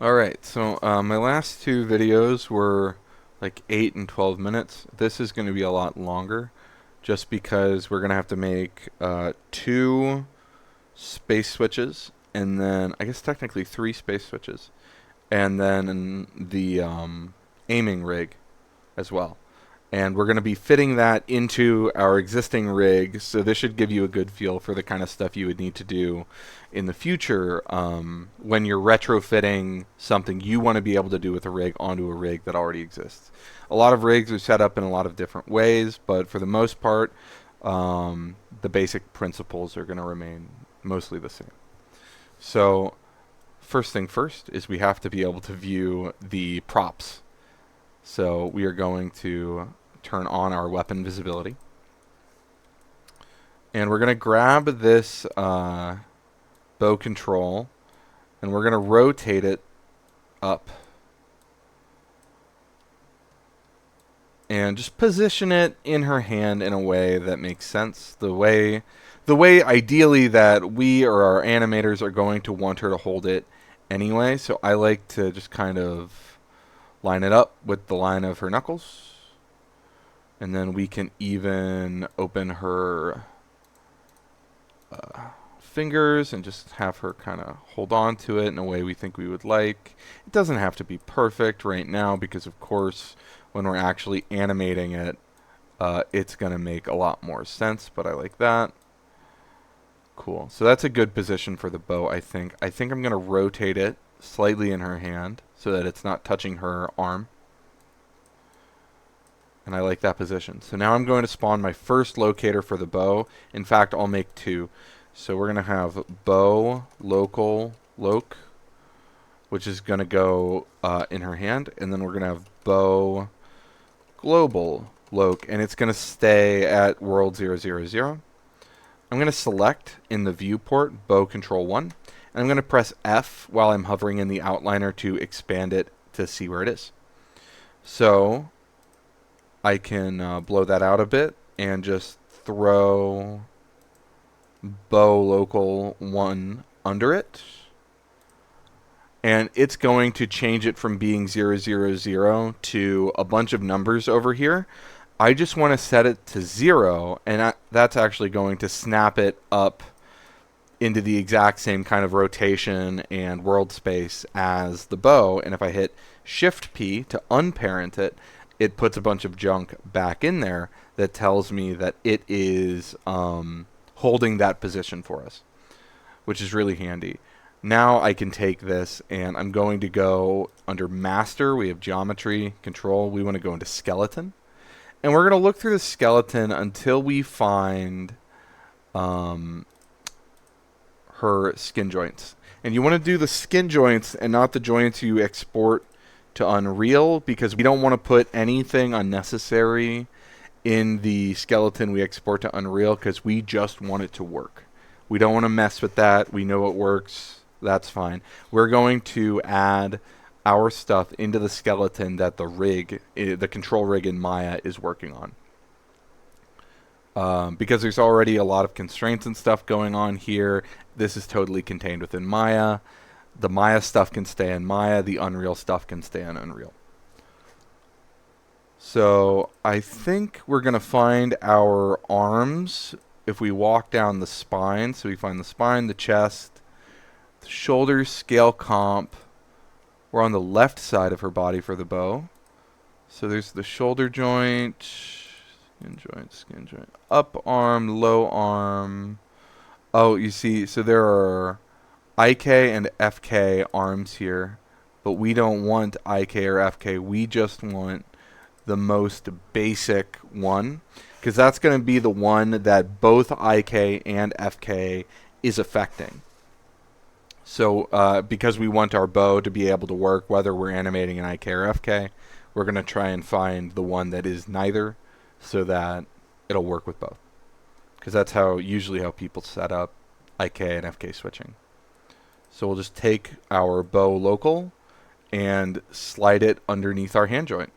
Alright, so my last two videos were like 8 and 12 minutes. This is going to be a lot longer just because we're going to have to make two space switches and then, I guess technically three space switches, and then the aiming rig as well. And we're going to be fitting that into our existing rig, so this should give you a good feel for the kind of stuff you would need to do in the future when you're retrofitting something you want to be able to do with a rig onto a rig that already exists. A lot of rigs are set up in a lot of different ways, but for the most part, the basic principles are going to remain mostly the same. So first thing first is we have to be able to view the props. So we are going to turn on our weapon visibility. And we're going to grab this bow control and we're going to rotate it up. And just position it in her hand in a way that makes sense. The way ideally that we or our animators are going to want her to hold it anyway. So I like to just kind of line it up with the line of her knuckles. And then we can even open her fingers and just have her kind of hold on to it in a way we think we would like. It doesn't have to be perfect right now because, of course, when we're actually animating it, it's going to make a lot more sense, but I like that. Cool. So that's a good position for the bow, I think. I think I'm going to rotate it slightly in her hand so that it's not touching her arm. And I like that position. So now I'm going to spawn my first locator for the bow. In fact, I'll make two. So we're going to have bow local loc, which is going to go in her hand. And then we're going to have bow global loc, and it's going to stay at world 000. I'm going to select in the viewport bow control 1. And I'm going to press F while I'm hovering in the outliner to expand it to see where it is. So I can blow that out a bit and just throw bow local 1 under it. And it's going to change it from being 000 to a bunch of numbers over here. I just want to set it to 0, and that's actually going to snap it up into the exact same kind of rotation and world space as the bow. And if I hit Shift P to unparent it, it puts a bunch of junk back in there that tells me that it is holding that position for us, which is really handy. Now I can take this and I'm going to go under Master. We have Geometry, Control. We want to go into Skeleton. And we're going to look through the skeleton until we find her skin joints. And you want to do the skin joints and not the joints you export to Unreal, because we don't want to put anything unnecessary in the skeleton we export to Unreal, because we just want it to work. We don't want to mess with that. We know it works. That's fine. We're going to add our stuff into the skeleton that the rig, the control rig in Maya is working on. Because there's already a lot of constraints and stuff going on here, this is totally contained within Maya. The Maya stuff can stay in Maya. The Unreal stuff can stay in Unreal. So I think we're going to find our arms if we walk down the spine. So we find the spine, the chest, the shoulders, scale comp. We're on the left side of her body for the bow. So there's the shoulder joint, skin joint, up arm, low arm. Oh, you see, so there are IK and FK arms here, but we don't want IK or FK. We just want the most basic one, because that's going to be the one that both IK and FK is affecting. So because we want our bow to be able to work whether we're animating an IK or FK, we're going to try and find the one that is neither so that it'll work with both. Because that's usually how people set up IK and FK switching. So we'll just take our bow local and slide it underneath our hand joint.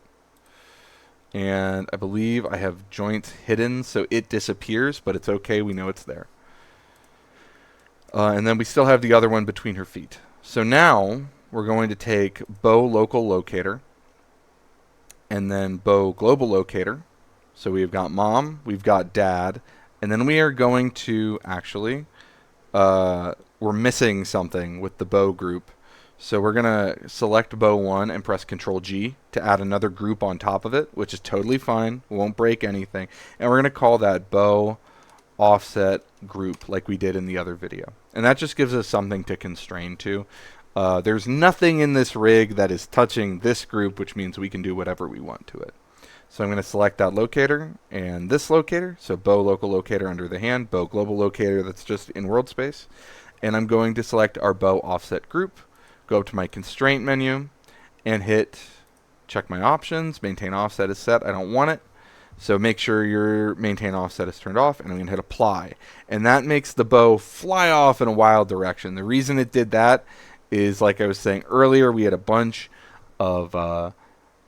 And I believe I have joints hidden, so it disappears, but it's okay. We know it's there. And then we still have the other one between her feet. So now we're going to take bow local locator and then bow global locator. So we've got mom, we've got dad, and then we are going to actually, we're missing something with the bow group. So we're going to select bow 1 and press Control G to add another group on top of it, which is totally fine. Won't break anything. And we're going to call that bow offset group like we did in the other video. And that just gives us something to constrain to. There's nothing in this rig that is touching this group, which means we can do whatever we want to it. So I'm going to select that locator and this locator. So bow local locator under the hand, bow global locator that's just in world space. And I'm going to select our bow offset group, go up to my constraint menu and hit check my options. Maintain offset is set. I don't want it. So make sure your maintain offset is turned off, and I'm going to hit apply. And that makes the bow fly off in a wild direction. The reason it did that is, like I was saying earlier, we had a bunch of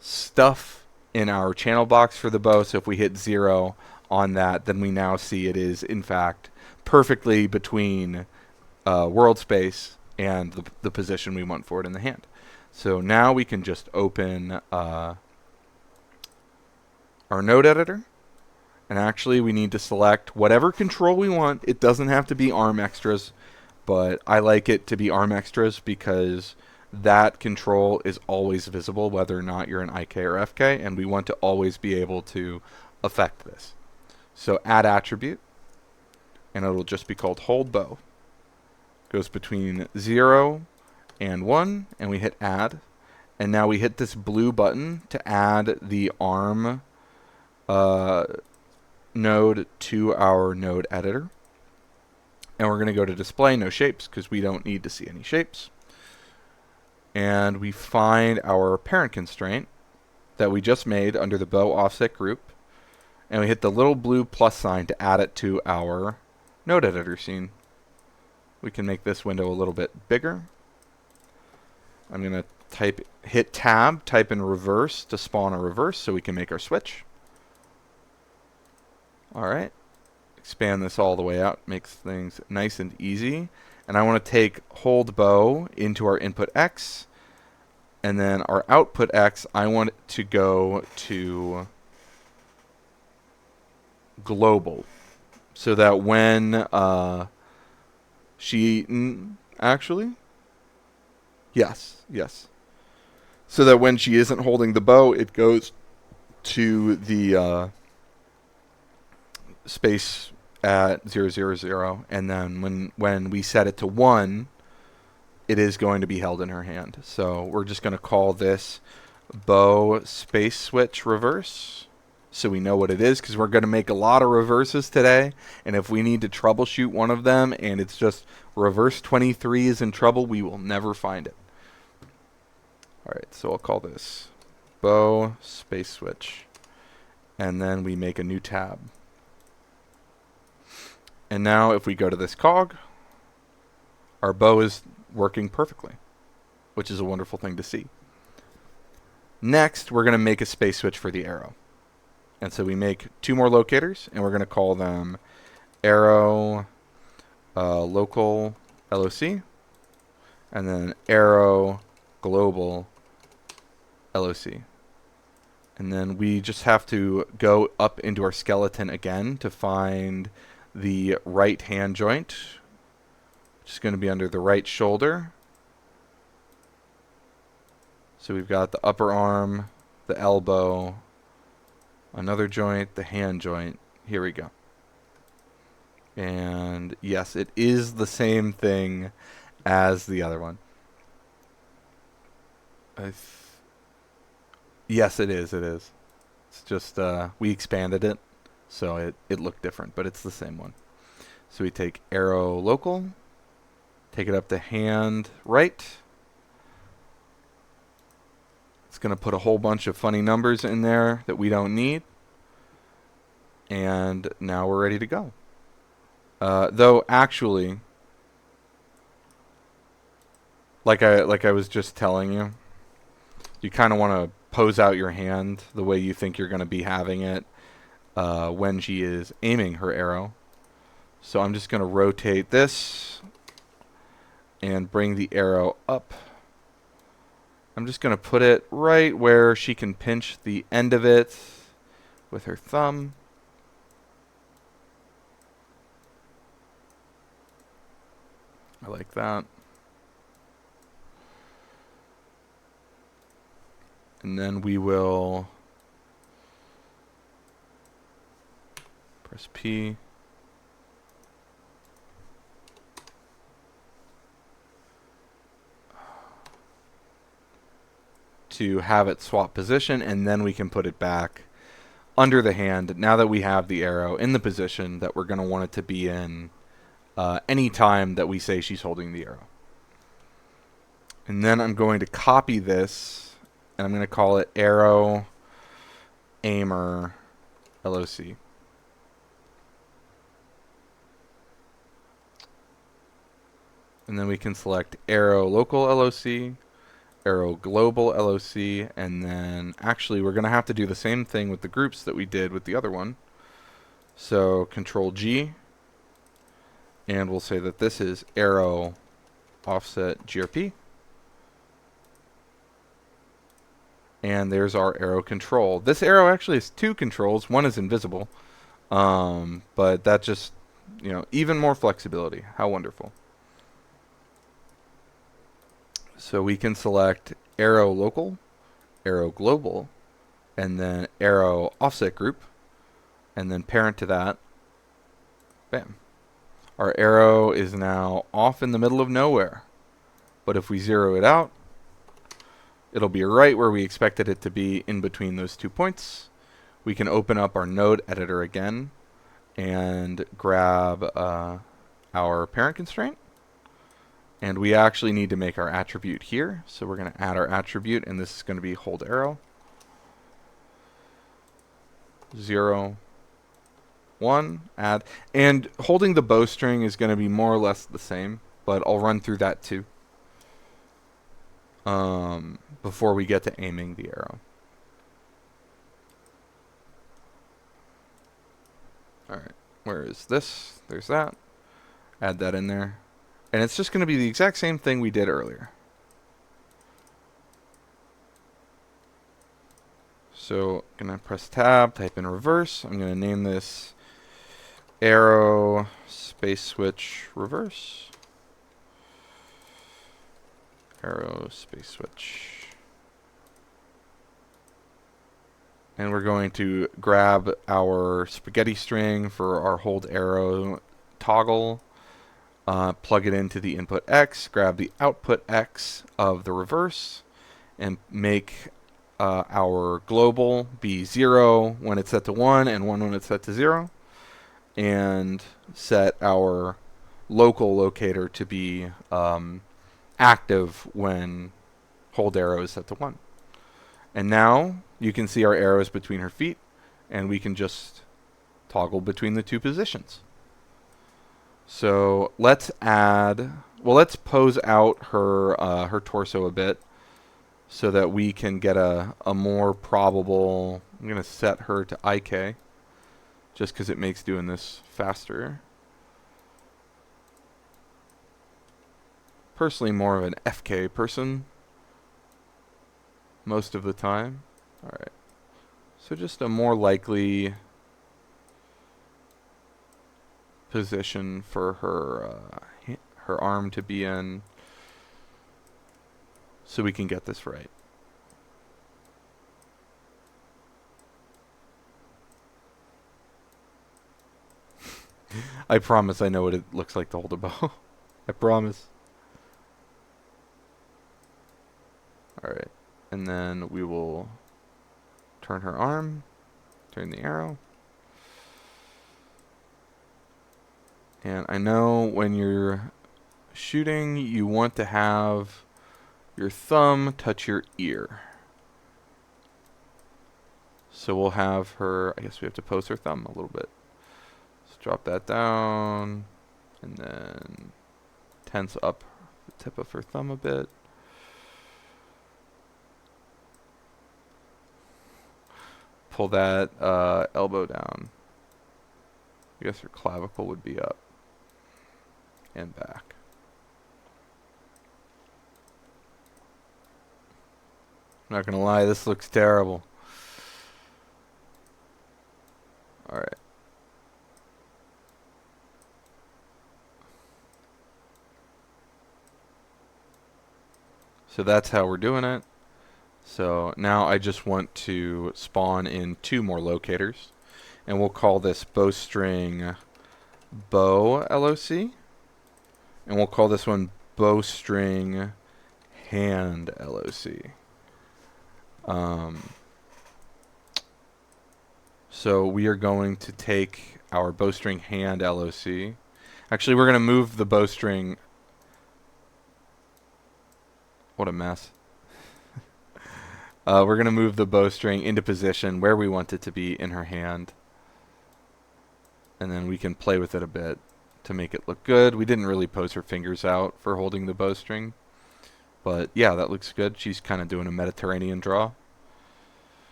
stuff in our channel box for the bow. So if we hit 0 on that, then we now see it is, in fact, perfectly between world space and the position we want for it in the hand. So now we can just open our node editor, and actually we need to select whatever control we want. It doesn't have to be arm extras, but I like it to be arm extras because that control is always visible whether or not you're an IK or FK, and we want to always be able to affect this. So add attribute, and it'll just be called hold bow. Goes between 0 and 1, and we hit add, and now we hit this blue button to add the arm node to our node editor. And we're going to go to display, no shapes, because we don't need to see any shapes. And we find our parent constraint that we just made under the bow offset group. And we hit the little blue plus sign to add it to our node editor scene. We can make this window a little bit bigger. I'm going to hit tab, type in reverse to spawn a reverse so we can make our switch. Alright, expand this all the way out, makes things nice and easy. And I want to take hold bow into our input X, and then our output X, I want it to go to global, so that when yes. So that when she isn't holding the bow, it goes to the space at 000, and then when we set it to 1, it is going to be held in her hand. So we're just going to call this bow space switch reverse, so we know what it is, because we're going to make a lot of reverses today, and if we need to troubleshoot one of them and it's just reverse 23 is in trouble, we will never find it. Alright, so I'll call this bow space switch, and then we make a new tab. And now if we go to this cog, our bow is working perfectly, which is a wonderful thing to see. Next, we're going to make a space switch for the arrow. And so we make 2 more locators, and we're going to call them arrow local LOC, and then arrow global LOC. And then we just have to go up into our skeleton again to find the right hand joint, which is going to be under the right shoulder. So we've got the upper arm, the elbow, another joint, the hand joint. Here we go. And yes, it is the same thing as the other one. Yes, it is. It is. It's just we expanded it, so it looked different, but it's the same one. So we take arrow local, take it up to hand right. It's going to put a whole bunch of funny numbers in there that we don't need. And now we're ready to go. Though actually, like I was just telling you, you kind of want to pose out your hand the way you think you're going to be having it when she is aiming her arrow. So I'm just going to rotate this and bring the arrow up I'm just going to put it right where she can pinch the end of it with her thumb. I like that. And then we will press P. To have it swap position, and then we can put it back under the hand now that we have the arrow in the position that we're going to want it to be in any time that we say she's holding the arrow. And then I'm going to copy this, and I'm going to call it arrow aimer LOC. And then we can select arrow local LOC, arrow global LOC, and then actually we're going to have to do the same thing with the groups that we did with the other one. So Control G, and we'll say that this is arrow offset GRP. And there's our arrow control. This arrow actually has two controls. One is invisible, but that just, even more flexibility. How wonderful. So we can select arrow local, arrow global, and then arrow offset group, and then parent to that. Bam. Our arrow is now off in the middle of nowhere. But if we zero it out, it'll be right where we expected it to be, in between those 2 points. We can open up our node editor again and grab our parent constraint. And we actually need to make our attribute here. So we're going to add our attribute, and this is going to be hold arrow. 0, 1, add. And holding the bowstring is going to be more or less the same, but I'll run through that too before we get to aiming the arrow. Alright, where is this? There's that. Add that in there. And it's just going to be the exact same thing we did earlier. So I'm going to press tab, type in reverse. I'm going to name this arrow space switch reverse. Arrow space switch. And we're going to grab our spaghetti string for our hold arrow toggle. Plug it into the input X, grab the output X of the reverse, and make our global be 0 when it's set to 1 and 1 when it's set to 0. And set our local locator to be active when hold arrow is set to 1. And now you can see our arrows between her feet, and we can just toggle between the two positions. So let's pose out her her torso a bit so that we can get a more probable. I'm going to set her to IK just because it makes doing this faster. Personally, more of an FK person most of the time. Alright, so just a more likely position for her arm to be in, so we can get this right. I promise I know what it looks like to hold a bow. I promise. Alright, and then we will turn her arm, turn the arrow. And I know when you're shooting, you want to have your thumb touch your ear. So we'll have her, I guess we have to pose her thumb a little bit. Let's drop that down, and then tense up the tip of her thumb a bit. Pull that elbow down. I guess her clavicle would be up and back. I'm not gonna lie, this looks terrible. Alright. So that's how we're doing it. So now I just want to spawn in 2 more locators. And we'll call this bowstring bow LOC. And we'll call this one bowstring hand LOC. So we are going to take our bowstring hand LOC. Actually, we're going to move the bowstring. What a mess. We're going to move the bowstring into position where we want it to be in her hand. And then we can play with it a bit to make it look good. We didn't really pose her fingers out for holding the bowstring. But yeah, that looks good. She's kind of doing a Mediterranean draw.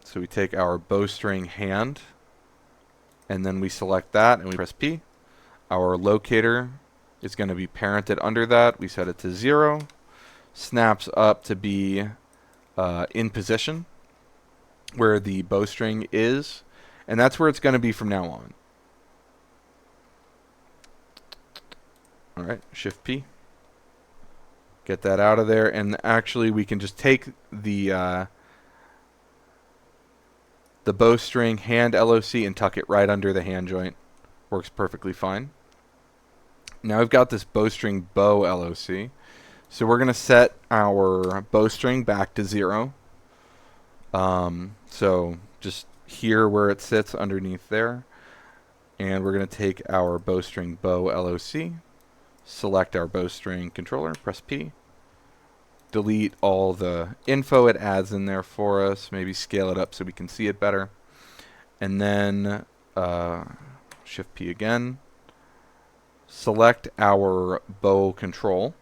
So we take our bowstring hand, and then we select that, and we press P. Our locator is going to be parented under that. We set it to 0. Snaps up to be in position where the bowstring is, and that's where it's going to be from now on. Alright, Shift P. Get that out of there, and actually we can just take the bowstring hand LOC and tuck it right under the hand joint. Works perfectly fine. Now I've got this bowstring bow LOC. So we're going to set our bowstring back to 0. So just here where it sits underneath there. And we're going to take our bowstring bow LOC. Select our bowstring controller. Press P. Delete all the info it adds in there for us. Maybe scale it up so we can see it better. And then Shift P again. Select our bow control.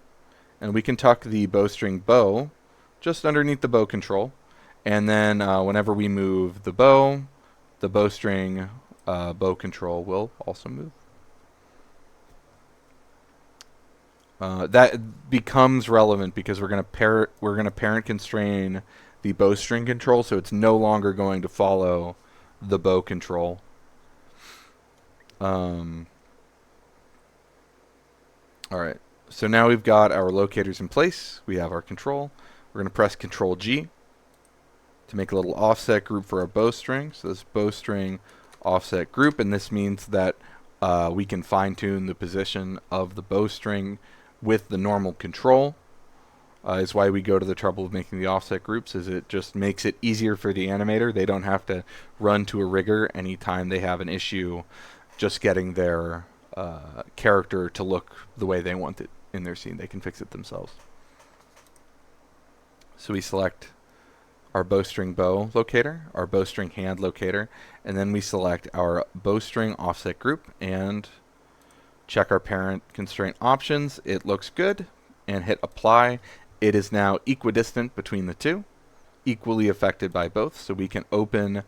And we can tuck the bowstring bow just underneath the bow control. And then whenever we move the bow, the bowstring bow control will also move. That becomes relevant because we're going to parent constrain the bowstring control, so it's no longer going to follow the bow control. All right. So now we've got our locators in place. We have our control. We're going to press Control G to make a little offset group for our bowstring. So this bowstring offset group, and this means that we can fine-tune the position of the bowstring with the normal control. Is why we go to the trouble of making the offset groups, is it just makes it easier for the animator. They don't have to run to a rigger anytime they have an issue just getting their character to look the way they want it in their scene. They can fix it themselves. So we select our bowstring bow locator, our bowstring hand locator, and then we select our bowstring offset group and check our parent constraint options. It looks good, and hit apply. It is now equidistant between the two, equally affected by both. So we can open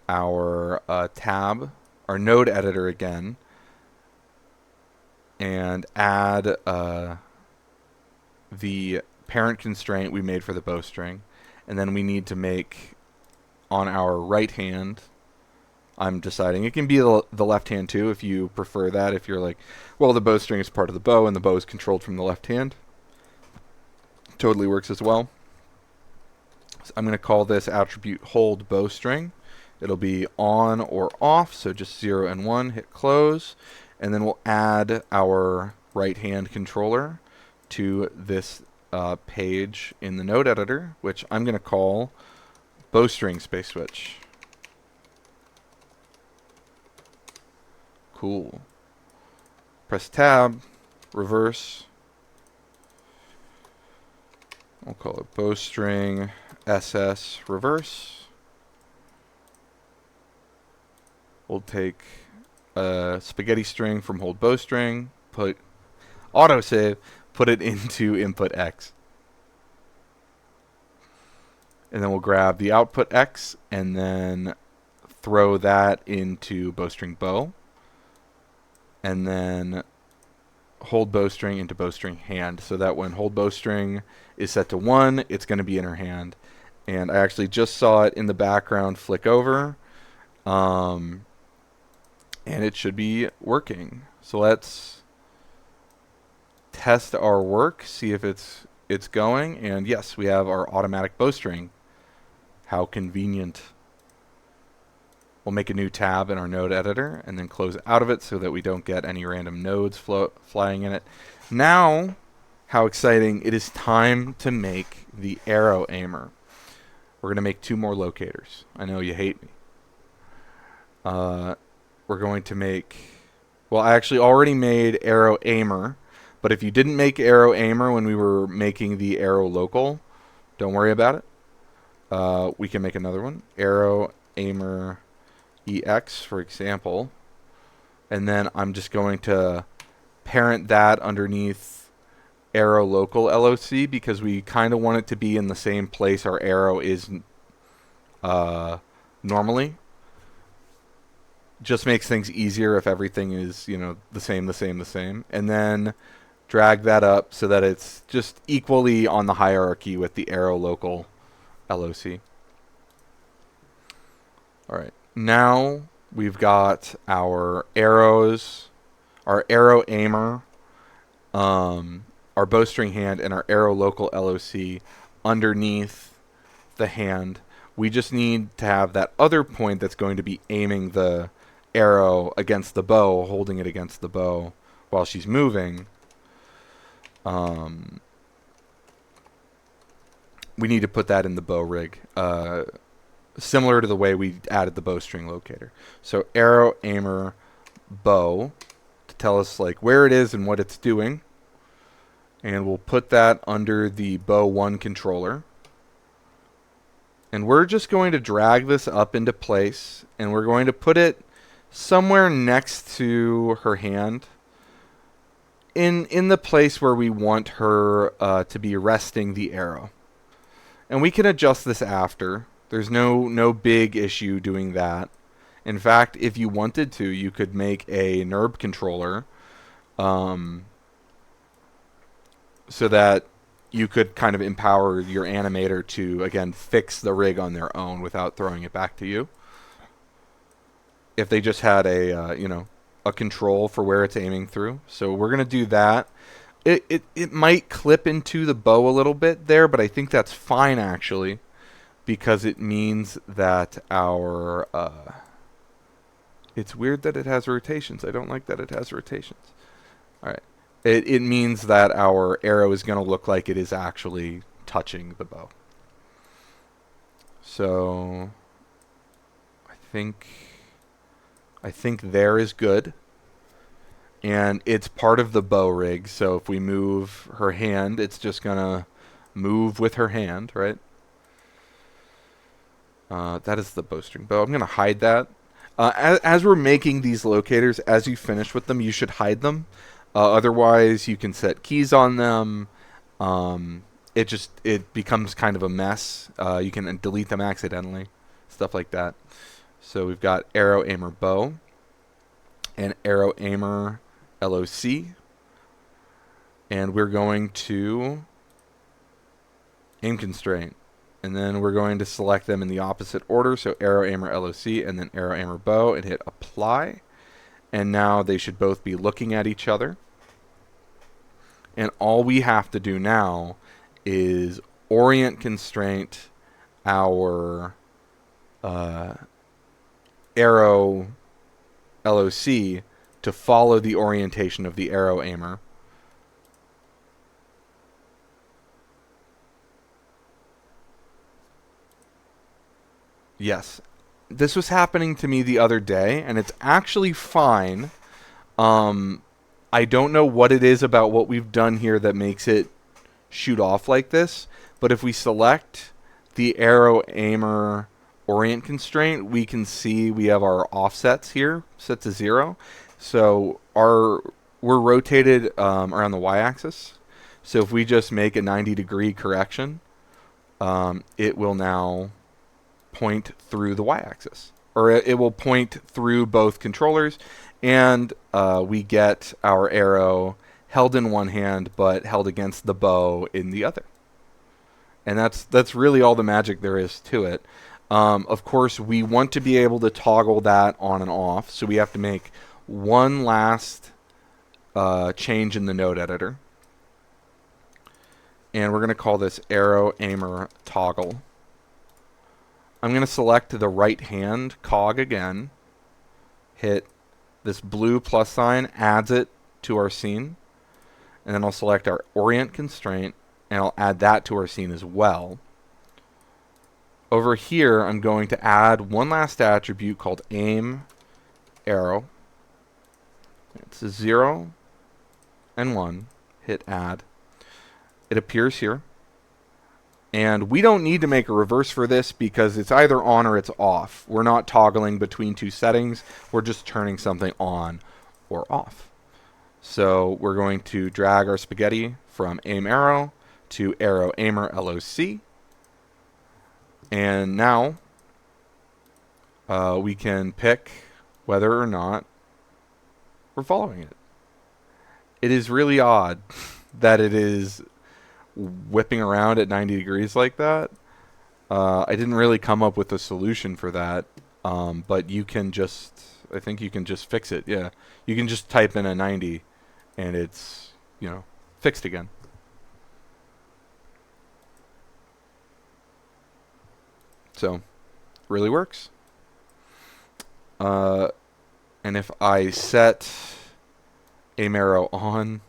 our tab, our node editor again, and add the parent constraint we made for the bowstring. And then we need to make on our right hand, I'm deciding, it can be the left hand too if you prefer that. If you're like, well, the bowstring is part of the bow and the bow is controlled from the left hand. Totally works as well. So I'm going to call this attribute hold bowstring. It'll be on or off, so just 0 and 1, hit close. And then we'll add our right hand controller to this page in the node editor, which I'm going to call bowstring space switch. Cool. Press tab, reverse. We'll call it bowstring SS reverse. We'll take a spaghetti string from hold bowstring, put autosave, put it into input X. And then we'll grab the output X and then throw that into bowstring bow. And then hold bowstring into bowstring hand, so that when hold bowstring is set to 1, it's going to be in her hand. And I actually just saw it in the background flick over, and it should be working. So let's test our work, see if it's going, and yes, we have our automatic bowstring. How convenient. We'll make a new tab in our node editor and then close out of it so that we don't get any random nodes flying in it. Now, how exciting, it is time to make the arrow aimer. We're going to make 2 more locators. I know you hate me. We're going to make, well, I actually already made arrow aimer, but if you didn't make arrow aimer when we were making the arrow local, don't worry about it. We can make another one, arrow aimer EX, for example, and then I'm just going to parent that underneath arrow local LOC because we kind of want it to be in the same place our arrow is normally. Just makes things easier if everything is, you know, the same, and then drag that up so that it's just equally on the hierarchy with the arrow local LOC. All right. Now we've got our arrows, our arrow aimer, our bowstring hand, and our arrow local LOC underneath the hand. We just need to have that other point that's going to be aiming the arrow against the bow, holding it against the bow while she's moving. We need to put that in the bow rig. Similar to the way we added the bowstring locator. So arrow aimer bow to tell us like where it is and what it's doing. And we'll put that under the bow 1 controller. And we're just going to drag this up into place, and we're going to put it somewhere next to her hand in the place where we want her to be resting the arrow. And we can adjust this after. There's no big issue doing that. In fact, if you wanted to, you could make a NURB controller so that you could kind of empower your animator to, again, fix the rig on their own without throwing it back to you. If they just had a, a control for where it's aiming through. So we're going to do that. It might clip into the bow a little bit there, but I think that's fine, actually, because it means that our... it's weird that it has rotations. I don't like that it has rotations. All right. It means that our arrow is going to look like it is actually touching the bow. So I think there is good. And it's part of the bow rig, so if we move her hand, it's just going to move with her hand, right? That is the bowstring bow. I'm going to hide that. As we're making these locators, as you finish with them, you should hide them. Otherwise, you can set keys on them. It becomes kind of a mess. You can delete them accidentally, stuff like that. So we've got arrow aimer bow and arrow aimer LOC, and we're going to aim constraint, and then we're going to select them in the opposite order. So arrow aimer LOC and then arrow aimer bow, and hit apply. And now they should both be looking at each other. And all we have to do now is orient constraint our arrow LOC to follow the orientation of the arrow aimer. Yes. This was happening to me the other day, and it's actually fine. I don't know what it is about what we've done here that makes it shoot off like this, but if we select the arrow aimer orient constraint, we can see we have our offsets here set to 0. So we're rotated around the y-axis. So if we just make a 90-degree correction, it will now point through the y-axis, or it will point through both controllers, and we get our arrow held in one hand but held against the bow in the other. And that's really all the magic there is to it. Of course, we want to be able to toggle that on and off, so we have to make one last change in the node editor. And we're going to call this arrow aimer toggle. I'm going to select the right hand cog again, hit this blue plus sign, adds it to our scene, and then I'll select our orient constraint, and I'll add that to our scene as well. Over here, I'm going to add one last attribute called aim arrow. It's a 0 and 1. Hit add. It appears here. And we don't need to make a reverse for this because it's either on or it's off. We're not toggling between two settings. We're just turning something on or off. So we're going to drag our spaghetti from aim arrow to arrow aimer LOC. And now we can pick whether or not we're following it. It is really odd that it is whipping around at 90 degrees like that. I didn't really come up with a solution for that, but you can just, I think you can just fix it. Yeah, you can just type in a 90 and it's, you know, fixed again. So, really works. And if I set aim arrow on,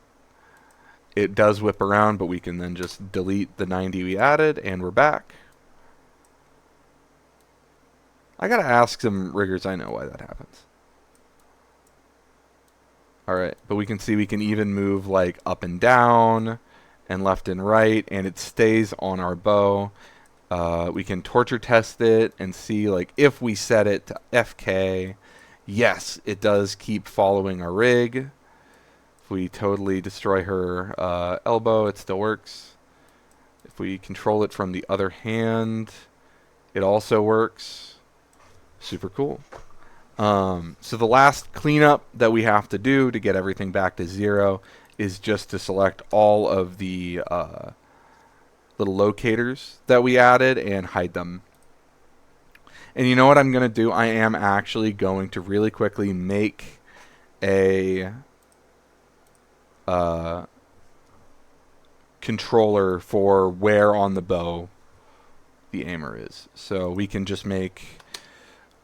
it does whip around, but we can then just delete the 90 we added, and we're back. I gotta ask some riggers I know why that happens. Alright, but we can see we can even move like up and down, and left and right, and it stays on our bow. We can torture test it and see like if we set it to FK, yes, it does keep following our rig. If we totally destroy her elbow, it still works. If we control it from the other hand, it also works. Super cool. So the last cleanup that we have to do to get everything back to 0 is just to select all of the little locators that we added and hide them. And you know what I'm going to do? I am actually going to really quickly make a controller for where on the bow the aimer is. So we can just make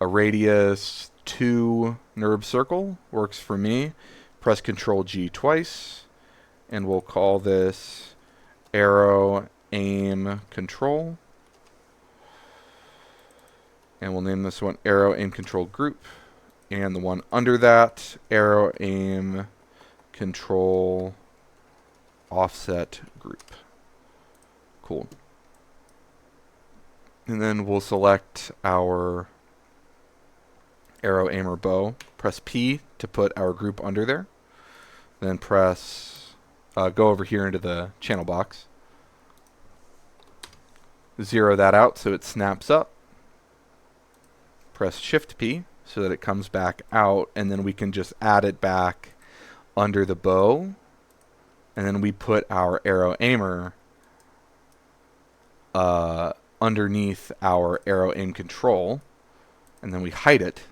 a radius 2 NURB circle, works for me. Press Control G twice, and we'll call this arrow aim control. And we'll name this one arrow aim control group. And the one under that, arrow aim control offset group. Cool. And then we'll select our arrow aimer bow. Press P to put our group under there. Then press, go over here into the channel box. Zero that out so it snaps up. Press Shift P so that it comes back out, and then we can just add it back under the bow. And then we put our arrow aimer underneath our arrow aim control, and then we hide it.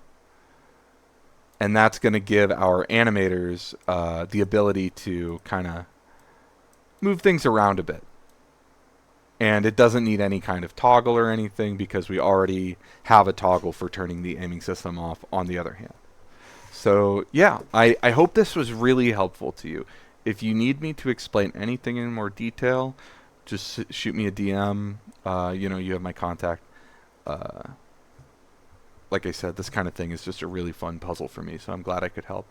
And that's going to give our animators the ability to kind of move things around a bit. And it doesn't need any kind of toggle or anything because we already have a toggle for turning the aiming system off on the other hand. So yeah, I hope this was really helpful to you. If you need me to explain anything in more detail, just shoot me a DM. You know, you have my contact. Like I said, this kind of thing is just a really fun puzzle for me, so I'm glad I could help.